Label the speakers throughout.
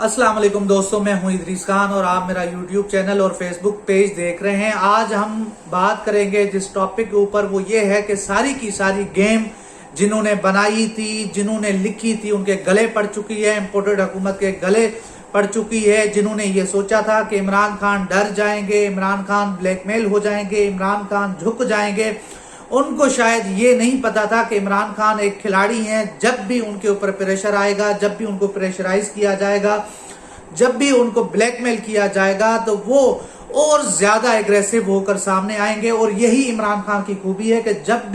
Speaker 1: अस्सलाम वालेकुम दोस्तों, मैं हूं इदरीस खान और आप मेरा यूट्यूब चैनल और फेसबुक पेज देख रहे हैं। आज हम बात करेंगे जिस टॉपिक के ऊपर, वो ये है कि सारी की सारी गेम जिन्होंने बनाई थी, जिन्होंने लिखी थी, उनके गले पड़ चुकी है, इम्पोर्टेड हुकूमत के गले पड़ चुकी है। जिन्होंने ये सोचा था कि इमरान खान डर जाएंगे, इमरान खान ब्लैकमेल हो जाएंगे, इमरान खान झुक जाएंगे, उनको शायद ये नहीं पता था कि इमरान खान एक खिलाड़ी हैं। जब भी उनके ऊपर प्रेशर आएगा, जब भी उनको प्रेशराइज किया जाएगा, जब भी उनको ब्लैकमेल किया जाएगा, तो वो और ज्यादा एग्रेसिव होकर सामने आएंगे। और यही इमरान खान की खूबी है कि जब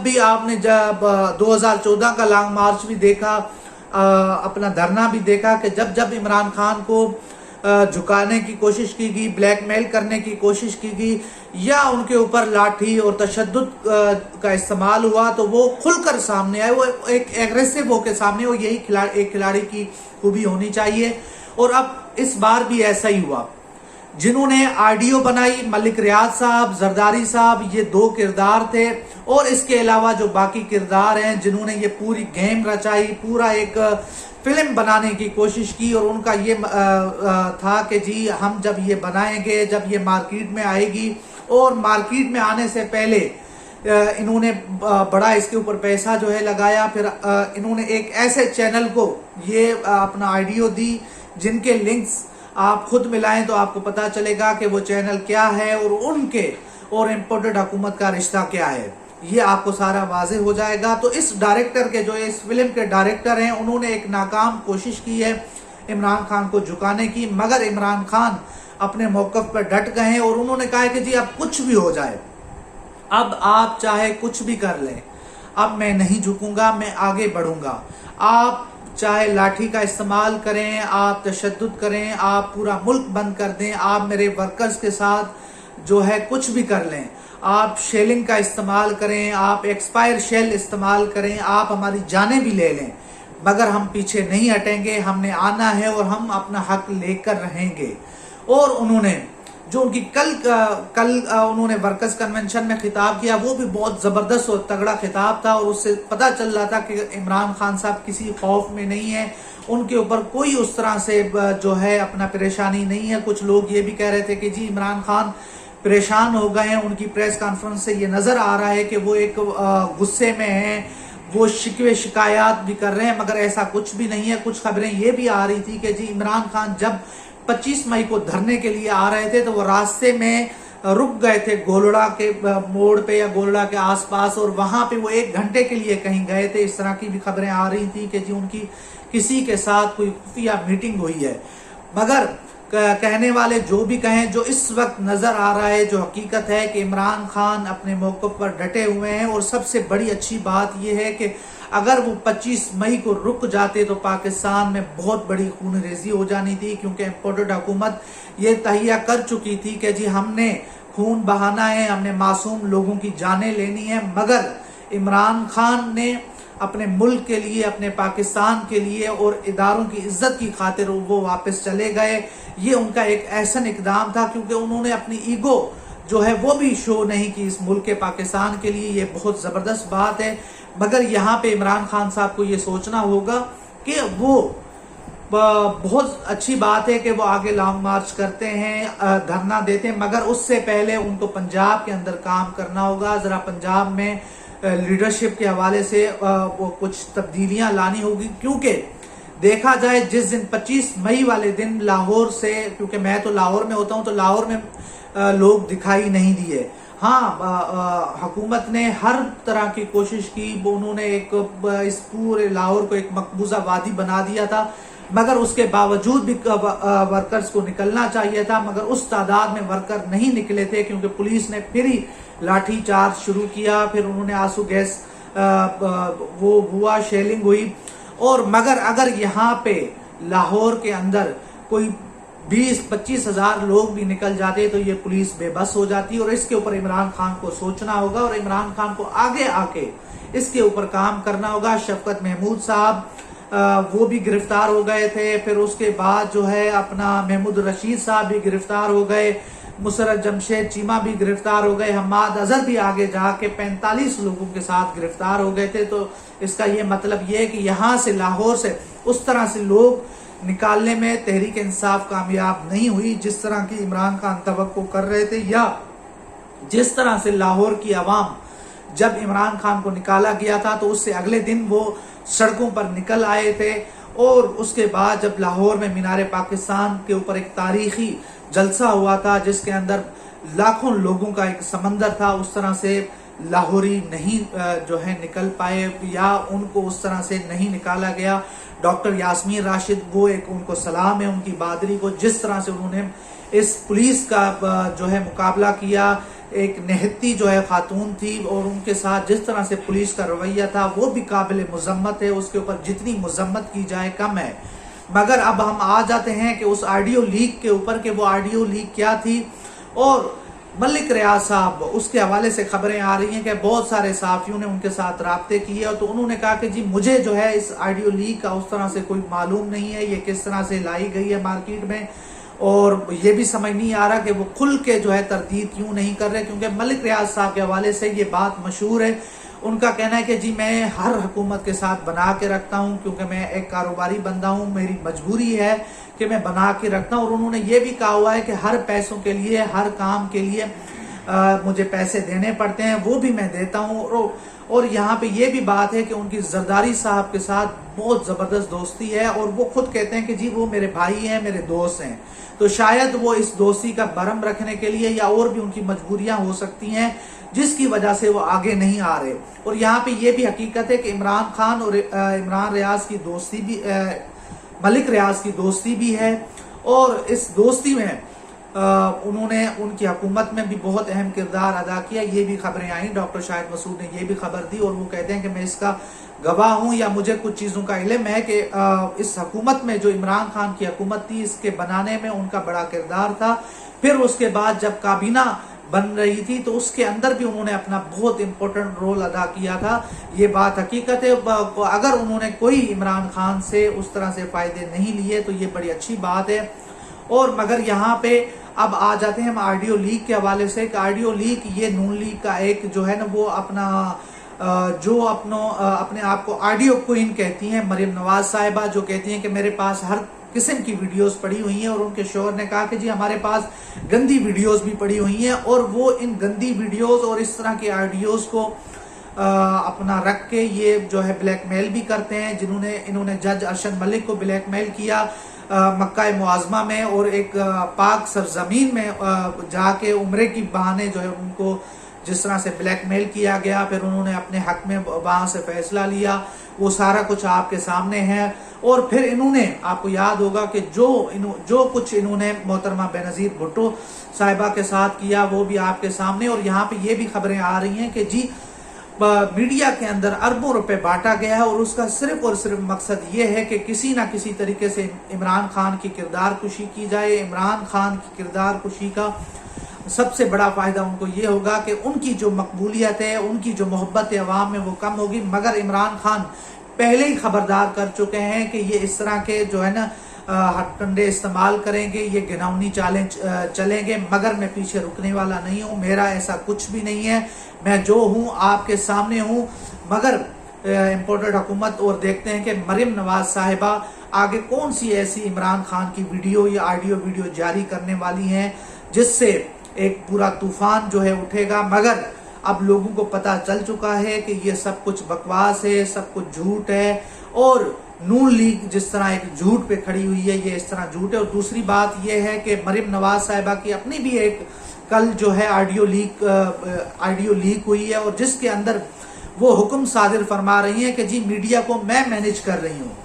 Speaker 1: भी आपने जब 2014 का लॉन्ग मार्च भी देखा, अपना धरना भी देखा कि जब इमरान खान को झुकाने की कोशिश की गई, ब्लैकमेल करने की कोशिश की गई, या उनके ऊपर लाठी और तशद्दुद का इस्तेमाल हुआ, तो वो खुलकर सामने आए, वो एक एग्रेसिव होकर सामने। वो यही एक खिलाड़ी की खूबी होनी चाहिए। और अब इस बार भी ऐसा ही हुआ। जिन्होंने ऑडियो बनाई, मलिक रियाज साहब, जरदारी साहब, ये दो किरदार थे। और इसके अलावा जो बाकी किरदार हैं, जिन्होंने ये पूरी गेम रचाई, पूरा एक फिल्म बनाने की कोशिश की, और उनका ये था कि जी हम जब ये बनाएंगे, जब ये मार्केट में आएगी, और मार्केट में आने से पहले इन्होंने बड़ा इसके ऊपर पैसा जो है लगाया। फिर इन्होंने एक ऐसे चैनल को ये अपना ऑडियो दी जिनके लिंक्स आप खुद मिलाएं तो आपको पता चलेगा कि वो चैनल क्या है और उनके और इम्पोर्टेड हुकूमत का रिश्ता क्या है। ये आपको सारा वाजे हो जाएगा। तो इस डायरेक्टर के, जो इस फिल्म के डायरेक्टर हैं, उन्होंने एक नाकाम कोशिश की है इमरान खान को झुकाने की, मगर इमरान खान अपने मौकफ पर डट गए हैं और उन्होंने कहा है कि जी अब कुछ भी हो जाए, अब आप चाहे कुछ भी कर लें, अब मैं नहीं झुकूंगा, मैं आगे बढ़ूंगा। आप चाहे लाठी का इस्तेमाल करें, आप तशद्दुद करें, आप पूरा मुल्क बंद कर दें, आप मेरे वर्कर्स के साथ जो है कुछ भी कर लें, आप शेलिंग का इस्तेमाल करें, आप एक्सपायर शेल इस्तेमाल करें, आप हमारी जानें भी ले लें, मगर हम पीछे नहीं हटेंगे। हमने आना है और हम अपना हक लेकर रहेंगे। और उन्होंने जो उनकी कल उन्होंने वर्कर्स कन्वेंशन में खिताब किया, वो भी बहुत जबरदस्त और तगड़ा खिताब था। और उससे पता चल रहा था कि इमरान खान साहब किसी खौफ में नहीं है, उनके ऊपर कोई उस तरह से जो है अपना परेशानी नहीं है। कुछ लोग ये भी कह रहे थे कि जी इमरान खान परेशान हो गए हैं, उनकी प्रेस कॉन्फ्रेंस से ये नजर आ रहा है कि वो एक गुस्से में हैं, वो शिकवे शिकायत भी कर रहे हैं, मगर ऐसा कुछ भी नहीं है। कुछ खबरें ये भी आ रही थी कि जी इमरान खान जब 25 मई को धरने के लिए आ रहे थे तो वो रास्ते में रुक गए थे गोलड़ा के मोड़ पे या गोलड़ा के आसपास, और वहां पे वो 1 घंटे के लिए कहीं गए थे। इस तरह की भी खबरें आ रही थी कि जी उनकी किसी के साथ कोई खुफिया मीटिंग हुई है। मगर कहने वाले जो भी कहें, जो इस वक्त नजर आ रहा है, जो हकीकत है कि इमरान खान अपने मौक़िफ़ पर डटे हुए हैं। और सबसे बड़ी अच्छी बात यह है कि अगर वो 25 मई को रुक जाते तो पाकिस्तान में बहुत बड़ी खूनरेजी हो जानी थी, क्योंकि इम्पोर्टेड हुकूमत ये तहिया कर चुकी थी कि जी हमने खून बहाना है, हमने मासूम लोगों की जानें लेनी है। मगर इमरान खान ने अपने मुल्क के लिए, अपने पाकिस्तान के लिए और इदारों की इज्जत की खातिर वो वापस चले गए। ये उनका एक ऐसा इकदाम था, क्योंकि उन्होंने अपनी ईगो जो है वो भी शो नहीं की इस मुल्क के, पाकिस्तान के लिए। ये बहुत जबरदस्त बात है। मगर यहाँ पे इमरान खान साहब को ये सोचना होगा कि वो बहुत अच्छी बात है कि वो आगे लॉन्ग मार्च करते हैं, धरना देते हैं, मगर उससे पहले उनको पंजाब के अंदर काम करना होगा। जरा पंजाब में लीडरशिप के हवाले से वो कुछ तब्दीलियां लानी होगी। क्योंकि देखा जाए, जिस दिन 25 मई वाले दिन लाहौर से, क्योंकि मैं तो लाहौर में होता हूं, तो लाहौर में लोग दिखाई नहीं दिए। हाँ, हुकूमत ने हर तरह की कोशिश की, उन्होंने इस पूरे लाहौर को एक मकबूजा वादी बना दिया था, मगर उसके बावजूद भी वर्कर्स को निकलना चाहिए था, मगर उस तादाद में वर्कर नहीं निकले थे, क्योंकि पुलिस ने फिर ही लाठी चार्ज शुरू किया। फिर उन्होंने आंसू गैस वो हुआ, शेलिंग हुई। और मगर अगर यहाँ पे लाहौर के अंदर कोई 20-25 हजार लोग भी निकल जाते तो ये पुलिस बेबस हो जाती। और इसके ऊपर इमरान खान को सोचना होगा और इमरान खान को आगे आके इसके ऊपर काम करना होगा। शफकत महमूद साहब वो भी गिरफ्तार हो गए थे। फिर उसके बाद जो है अपना महमूद रशीद साहब भी गिरफ्तार हो गए, मुसरत जमशेद चीमा भी गिरफ्तार हो गए, हम्माद अजहर भी आगे जाके 45 लोगों के साथ गिरफ्तार हो गए थे। तो इसका ये मतलब ये है कि यहाँ से, लाहौर से उस तरह से लोग निकालने में तहरीक इंसाफ कामयाब नहीं हुई, जिस तरह की इमरान खान तवक्को कर रहे थे, या जिस तरह से लाहौर की आवाम जब इमरान खान को निकाला गया था तो उससे अगले दिन वो सड़कों पर निकल आए थे। और उसके बाद जब लाहौर में मीनार पाकिस्तान के ऊपर एक तारीखी जलसा हुआ था जिसके अंदर लाखों लोगों का एक समंदर था, उस तरह से लाहौरी नहीं जो है निकल पाए, या उनको उस तरह से नहीं निकाला गया। डॉक्टर यास्मीन राशिद, वो एक उनको सलाम है उनकी बहादुरी को, जिस तरह से उन्होंने इस पुलिस का जो है मुकाबला किया। एक निहत्ती जो है खातून थी और उनके साथ जिस तरह से पुलिस का रवैया था वो भी काबिल मुजम्मत है, उसके ऊपर जितनी मुजम्मत की जाए कम है। मगर अब हम आ जाते हैं कि उस ऑडियो लीक के ऊपर, कि वो ऑडियो लीक क्या थी। और मलिक रियाज साहब, उसके हवाले से खबरें आ रही हैं कि बहुत सारे सहाफियों ने उनके साथ राब्ते किए और तो उन्होंने कहा कि जी मुझे जो है इस ऑडियो लीक का उस तरह से कोई मालूम नहीं है, ये किस तरह से लाई गई है मार्केट में, और ये भी समझ नहीं आ रहा कि वो खुल के जो है तरदीद क्यों नहीं कर रहे। क्योंकि मलिक रियाज साहब के हवाले से ये बात मशहूर है, उनका कहना है कि जी मैं हर हुकूमत के साथ बना के रखता हूं, क्योंकि मैं एक कारोबारी बंदा हूं, मेरी मजबूरी है कि मैं बना के रखता हूं। और उन्होंने ये भी कहा हुआ है कि हर पैसों के लिए, हर काम के लिए मुझे पैसे देने पड़ते हैं, वो भी मैं देता हूं। और यहाँ पे ये भी बात है कि उनकी जरदारी साहब के साथ बहुत जबरदस्त दोस्ती है, और वो खुद कहते हैं कि जी वो मेरे भाई हैं, मेरे दोस्त हैं। तो शायद वो इस दोस्ती का भरम रखने के लिए या और भी उनकी मजबूरियां हो सकती हैं जिसकी वजह से वो आगे नहीं आ रहे। और यहाँ पे ये भी हकीकत है कि इमरान खान और इमरान रियाज की दोस्ती भी, मलिक रियाज की दोस्ती भी है, और इस दोस्ती में उन्होंने उनकी हुकूमत में भी बहुत अहम किरदार अदा किया। ये भी खबरें आई, डॉक्टर शाहिद मसूद ने ये भी खबर दी, और वो कहते हैं कि मैं इसका गवाह हूं, या मुझे कुछ चीजों का इल्म है कि इस हुकूमत में जो इमरान खान की हुकूमत थी, इसके बनाने में उनका बड़ा किरदार था। फिर उसके बाद जब काबीना बन रही थी तो उसके अंदर भी उन्होंने अपना बहुत इंपॉर्टेंट रोल अदा किया था। ये बात हकीकत है। अगर उन्होंने कोई इमरान खान से उस तरह से फायदे नहीं लिए तो ये बड़ी अच्छी बात है। और मगर यहाँ पे अब आ जाते हैं हम ऑडियो लीक के हवाले से। ऑडियो लीक ये नून लीग का एक जो है ना, वो अपना जो अपने आप को ऑडियो क्वीन कहती हैं मरियम नवाज साहिबा, जो कहती हैं कि मेरे पास हर किस्म की वीडियोस पड़ी हुई हैं। और उनके शोहर ने कहा कि जी हमारे पास गंदी वीडियोस भी पड़ी हुई हैं, और वो इन गंदी वीडियोस और इस तरह के ऑडियोस को अपना रख के ये जो है ब्लैकमेल भी करते हैं। इन्होंने जज अरशद मलिक को ब्लैकमेल किया मक्का मुआज़मा में, और एक पाक सरजमीन में जाके उम्रे की बहाने जो है उनको जिस तरह से ब्लैकमेल किया गया, फिर उन्होंने अपने हक में वहां से फैसला लिया, वो सारा कुछ आपके सामने है। और फिर इन्होंने, आपको याद होगा कि जो कुछ इन्होंने मोहतरमा बेनज़ीर भुट्टो साहिबा के साथ किया वो भी आपके सामने। और यहाँ पे ये भी खबरें आ रही हैं कि जी मीडिया के अंदर अरबों रुपए बांटा गया है, और उसका सिर्फ और सिर्फ मकसद ये है कि किसी ना किसी तरीके से इमरान खान की किरदार कुशी की जाए। इमरान खान की किरदार कुशी का सबसे बड़ा फायदा उनको ये होगा कि उनकी जो मकबूलियत है, उनकी जो मोहब्बत है अवाम में, वो कम होगी। मगर इमरान खान पहले ही खबरदार कर चुके हैं कि ये इस तरह के जो है ना हथकंडे इस्तेमाल करेंगे, ये घिनौनी चालें चलेंगे। मगर मैं पीछे रुकने वाला नहीं हूँ, मेरा ऐसा कुछ भी नहीं है, मैं जो हूँ आपके सामने हूँ। मगर इम्पोर्टेड हुकूमत, और देखते हैं कि मरियम नवाज साहिबा आगे कौन सी ऐसी इमरान खान की वीडियो या ऑडियो वीडियो जारी करने वाली हैं जिससे एक पूरा तूफान जो है उठेगा। मगर अब लोगों को पता चल चुका है कि ये सब कुछ बकवास है, सब कुछ झूठ है, और नून लीग जिस तरह एक झूठ पे खड़ी हुई है, ये इस तरह झूठ है। और दूसरी बात ये है कि मरियम नवाज साहिबा की अपनी भी एक कल जो है ऑडियो लीक हुई है, और जिसके अंदर वो हुक्म सादिर फरमा रही है कि जी मीडिया को मैं मैनेज कर रही हूँ।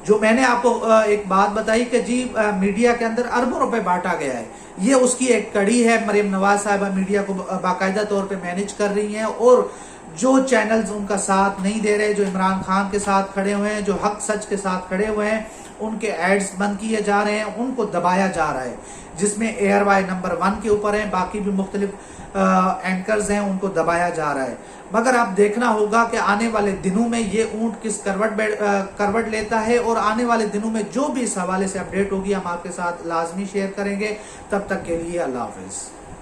Speaker 1: जो मैंने आपको एक बात बताई कि जी मीडिया के अंदर अरबों रुपए बांटा गया है, ये उसकी एक कड़ी है। मरियम नवाज साहिबा मीडिया को बाकायदा तौर पे मैनेज कर रही हैं, और जो चैनल्स उनका साथ नहीं दे रहे, जो इमरान खान के साथ खड़े हुए हैं, जो हक सच के साथ खड़े हुए हैं, उनके एड्स बंद किए जा रहे हैं, उनको दबाया जा रहा है। जिसमें एयरवाई नंबर 1 के ऊपर है, बाकी भी मुख्तलिफ एंकर्स हैं, उनको दबाया जा रहा है। मगर अब देखना होगा कि आने वाले दिनों में ये ऊंट किस करवट लेता है, और आने वाले दिनों में जो भी इस हवाले से अपडेट होगी हम आपके साथ लाजमी शेयर करेंगे। तब तक के लिए अल्लाह हाफिज।